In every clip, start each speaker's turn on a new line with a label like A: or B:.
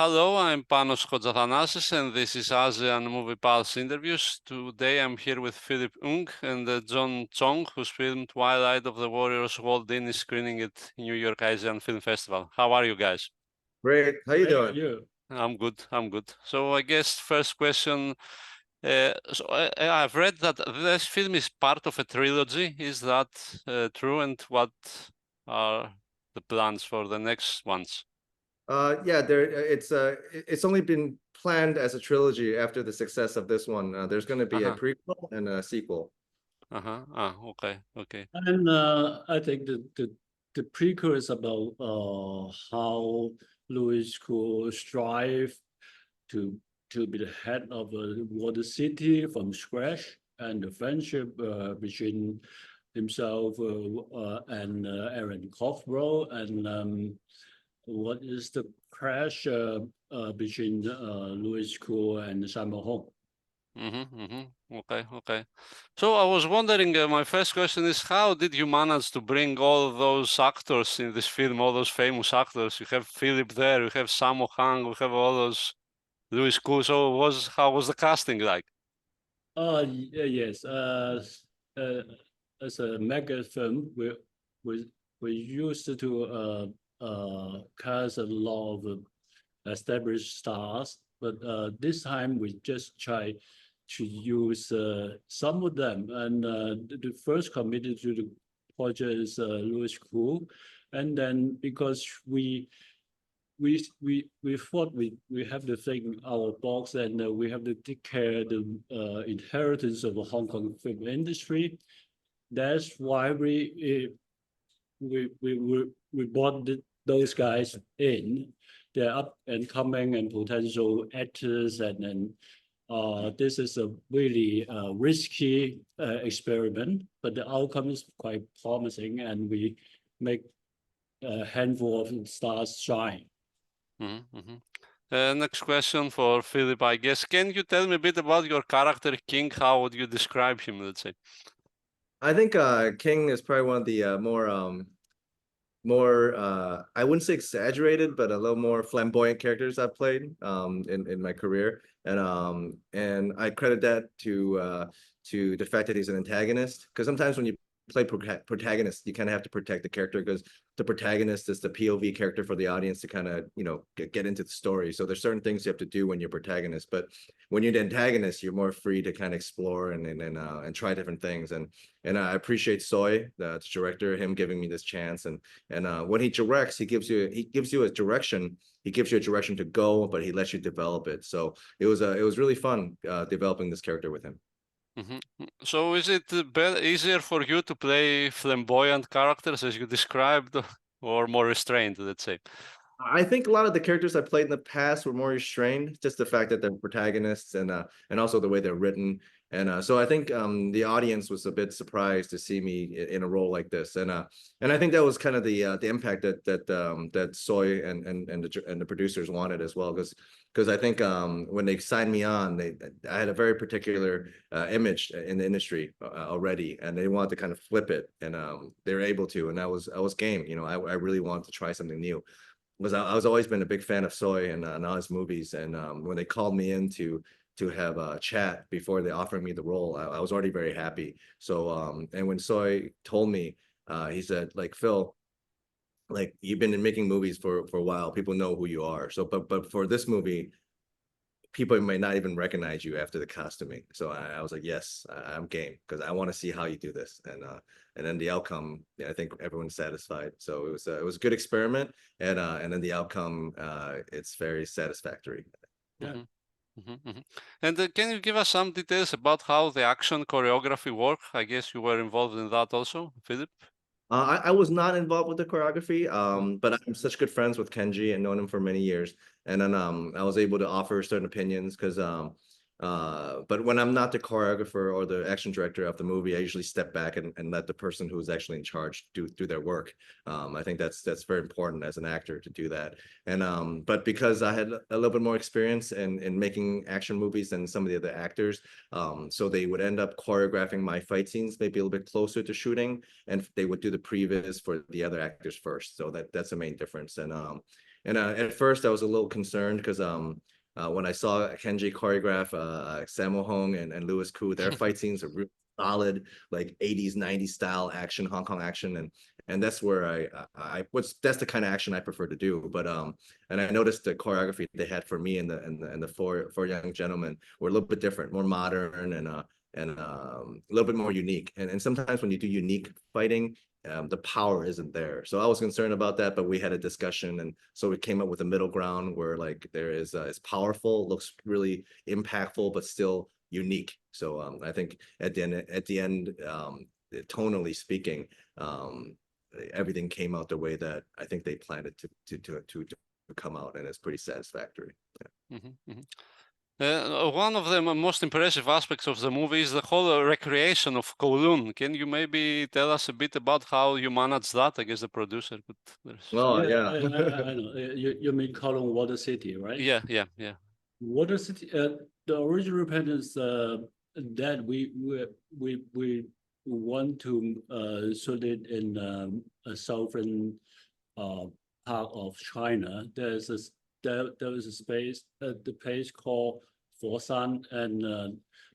A: Hello, I'm Panos Kotzathanasis, and this is ASEAN Movie Pulse Interviews. Today I'm here with Philip Ung and John Chong, whose film Twilight of the Warriors Walled In is screening at New York ASEAN Film Festival. How are you guys?
B: Great. How you doing?
C: You.
A: I'm good. So I guess first question, I've read that this film is part of a trilogy. Is that true? And what are the plans for the next ones?
B: Yeah, it's only been planned as a trilogy after the success of this one. There's going to be a prequel and a sequel.
A: Okay.
C: And I think the prequel is about how Louis could strive to be the head of a water city from scratch, and the friendship between himself and Aaron Cockrell, and what is the crash between Louis Koo and Sammo Hung.
A: Okay. So I was wondering, my first question is, how did you manage to bring all those actors in this film, all those famous actors? You have Philip there, you have Sammo Hung, you have all those Louis Koo. So how was the casting like?
C: Yes. As a mega film, we used to cast a lot of established stars, but this time we just try to use some of them. And the first committed to the project is Louis Koo, and then because we thought we have to think our box, and we have to take care of the inheritance of the Hong Kong film industry. That's why we brought those guys in. They're up and coming and potential actors, and this is a really risky experiment, but the outcome is quite promising, and we make a handful of stars shine.
A: Next question for Philip, I guess. Can you tell me a bit about your character, King? How would you describe him, let's say?
B: I think King is probably one of the more I wouldn't say exaggerated, but a little more flamboyant characters I've played in my career, and I credit that to the fact that he's an antagonist, because sometimes when you play protagonist, you kind of have to protect the character, because the protagonist is the POV character for the audience to kind of get into the story. So there's certain things you have to do when you're protagonist, but when you're the antagonist, you're more free to kind of explore and try different things. And I appreciate Soy, the director, him giving me this chance. And when he directs, he gives you a direction. He gives you a direction to go, but he lets you develop it. So it was really fun developing this character with him.
A: So is it easier for you to play flamboyant characters as you described, or more restrained, let's say?
B: I think a lot of the characters I played in the past were more restrained, just the fact that they're protagonists, and also the way they're written. And so I think the audience was a bit surprised to see me in a role like this, and I think that was kind of the impact that Soy and the producers wanted as well, because I think when they signed me on, I had a very particular image in the industry already, and they wanted to kind of flip it, and they were able to, and I was game. I really wanted to try something new. I was always been a big fan of Soy and all his movies, and when they called me in to have a chat before they offered me the role, I was already very happy. So and when Soy told me, he said, like, Phil, like, you've been making movies for a while, people know who you are. So but for this movie, people might not even recognize you after the costuming. So I was like, yes, I'm game, because I want to see how you do this. And then the outcome, I think everyone's satisfied. So it was a good experiment, and then the outcome, it's very satisfactory.
C: Yeah.
A: And can you give us some details about how the action choreography work? I guess you were involved in that also, Philip?
B: I was not involved with the choreography, but I'm such good friends with Kenji and known him for many years. And then I was able to offer certain opinions, because but when I'm not the choreographer or the action director of the movie, I usually step back and let the person who's actually in charge do their work. I think that's very important as an actor to do that. And but because I had a little bit more experience in making action movies than some of the other actors, so they would end up choreographing my fight scenes maybe a little bit closer to shooting, and they would do the previs for the other actors first. So that's the main difference. And at first I was a little concerned because when I saw Kenji choreograph Sammo Hung and Louis Koo, their fight scenes are really solid, like 80s, 90s style action, Hong Kong action, and that's where that's the kind of action I prefer to do. But and I noticed the choreography they had for me and the four young gentlemen were a little bit different, more modern and a little bit more unique. And sometimes when you do unique fighting, the power isn't there. So I was concerned about that, but we had a discussion, and so we came up with a middle ground where like there is it's powerful, looks really impactful, but still unique. So I think at the end, tonally speaking, everything came out the way that I think they planned it to come out, and it's pretty satisfactory. Yeah.
A: One of the most impressive aspects of the movie is the whole recreation of Kowloon. Can you maybe tell us a bit about how you managed that? I guess the producer could.
B: Oh
C: Yeah,
B: yeah.
C: I know. You mean Kowloon Water City, right?
A: Yeah.
C: Water City. The original plan is that we want to shoot it in a southern part of China. There is a space, the place called Foshan, and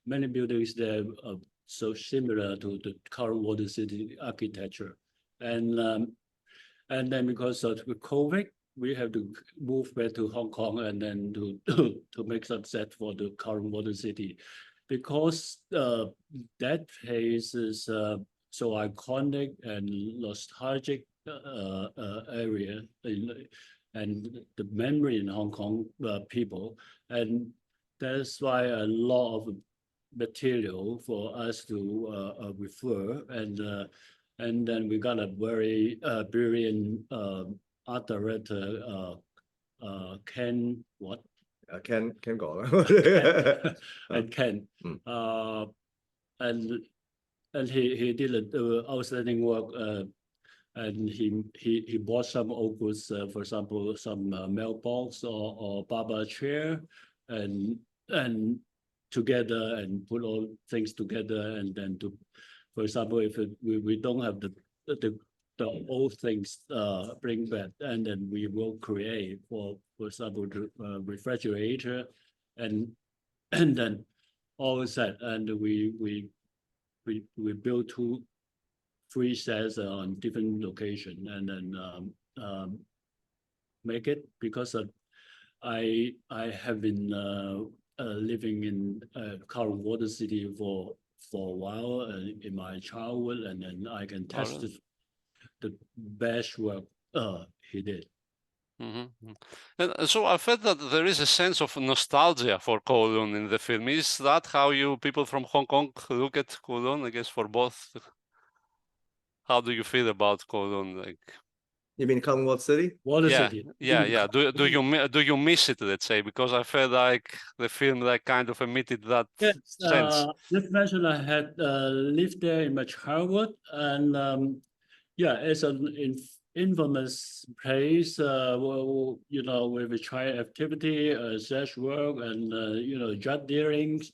C: many buildings there are so similar to the current Water City architecture, and then because of the COVID, we have to move back to Hong Kong and then to make some set for the current Water City, because that place is so iconic and nostalgic area, and the memory in Hong Kong people, and that's why a lot of material for us to refer, and then we got a very brilliant art director, Ken what?
B: Ken go.
C: And Ken, and he did an outstanding work, and he bought some old goods, for example, some mailbox or barber chair, and together and put all things together, and then to, for example, if we don't have the old things bring back, and then we will create for example the refrigerator, and then all set, and we built 3 sets on different location, and then make it, because I have been living in current Water City for a while in my childhood, and then I can test the best work he did.
A: And so I felt that there is a sense of nostalgia for Kowloon in the film. Is that how you people from Hong Kong look at Kowloon? I guess for both. How do you feel about Kowloon? Like,
B: You mean Commonwealth City?
C: Water
A: yeah,
C: City.
A: yeah. Do you miss it? Let's say, because I felt like the film like kind of emitted that
C: Yes,
A: sense.
C: just mentioned I had lived there in my childhood, and yeah, it's an infamous place. Well, you know, with a child activity, sex work, and you know, drug dealings,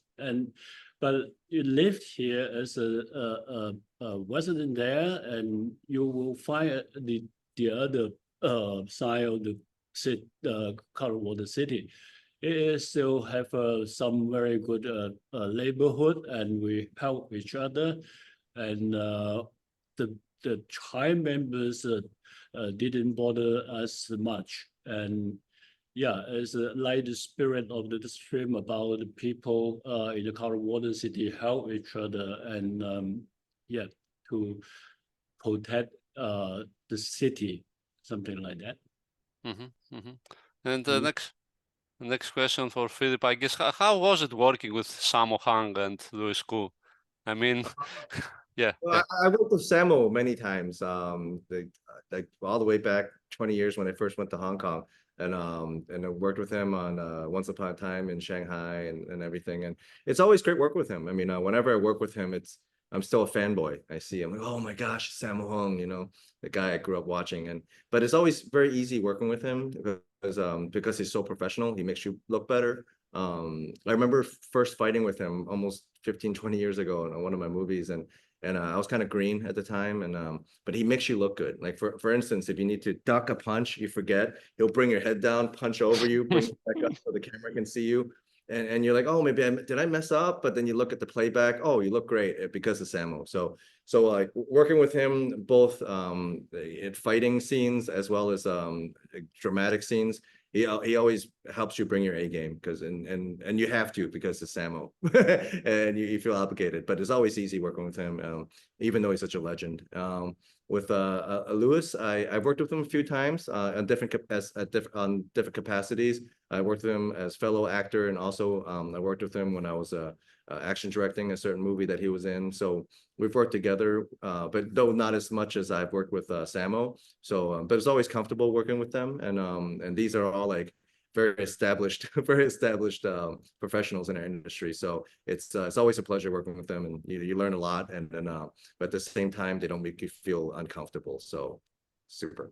C: but you lived here as a resident there, and you will find the other side of the city, current Water City. It still have some very good neighborhood, and we help each other, and the tribe members didn't bother us much, and yeah, it's like the spirit of the stream about the people in the current Water City help each other, and yeah, to protect the city, something like that.
A: And the next question for Philip, I guess, how was it working with Sammo Hung and Louis Koo? I mean, yeah.
B: Well, I worked with Sammo many times, like all the way back 20 years when I first went to Hong Kong, and I worked with him on Once Upon a Time in Shanghai and everything, and it's always great work with him. I mean, whenever I work with him, I'm still a fanboy. I see him like, oh my gosh, Sammo Hung, you know, the guy I grew up watching, but it's always very easy working with him because he's so professional. He makes you look better. I remember first fighting with him almost 15, 20 years ago in one of my movies, and and I was kind of green at the time, and but he makes you look good. Like for instance, if you need to duck a punch, you forget, he'll bring your head down, punch over you, bring it back up so the camera can see you. And you're like, oh, maybe did I mess up? But then you look at the playback, oh, you look great because of Sammo. So like working with him both in fighting scenes as well as dramatic scenes, he always helps you bring your A game because and you have to because it's Sammo and you feel obligated. But it's always easy working with him, even though he's such a legend. With Lewis, I've worked with him a few times on different capacities. I worked with him as fellow actor, and also I worked with him when I was action directing a certain movie that he was in. So we've worked together, but though not as much as I've worked with Sammo. So, but it's always comfortable working with them, and these are all like very established professionals in our industry. So it's always a pleasure working with them, and you learn a lot, and but at the same time they don't make you feel uncomfortable. So super.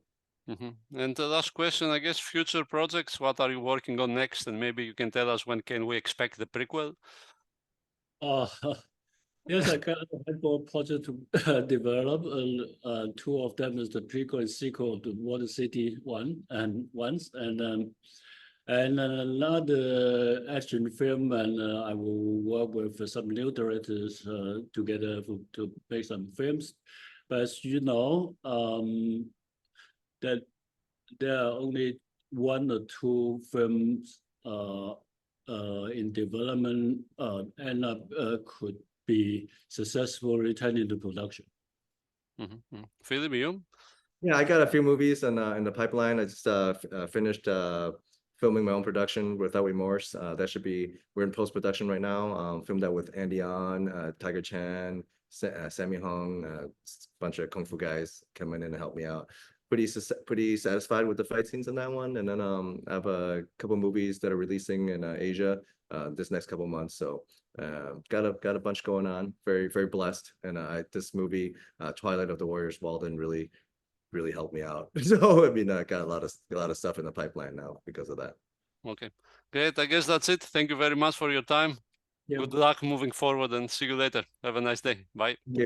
A: And the last question, I guess, future projects. What are you working on next? And maybe you can tell us when can we expect the prequel?
C: Yes, I got a handful of projects to develop. Two of them is the prequel and sequel to Water City and another action film, and I will work with some new directors together to make some films. But as you know, that there are only one or two films in development and could be successfully turned into production.
A: Philip, you?
B: Yeah, I got a few movies in the pipeline. I just finished filming my own production Without Remorse. That should be, we're in post-production right now. Filmed that with Andy On, Tiger Chan, Sammo Hung, a bunch of Kung Fu guys coming in to help me out. Pretty satisfied with the fight scenes in that one. And then I have a couple movies that are releasing in Asia this next couple months. So got a bunch going on. Very, very blessed. And this movie, Twilight of the Warriors Walden, really helped me out. So I mean, I got a lot of stuff in the pipeline now because of that.
A: Okay, great. I guess that's it. Thank you very much for your time.
C: Yeah.
A: Good luck moving forward, and see you later. Have a nice day. Bye.
B: Yeah.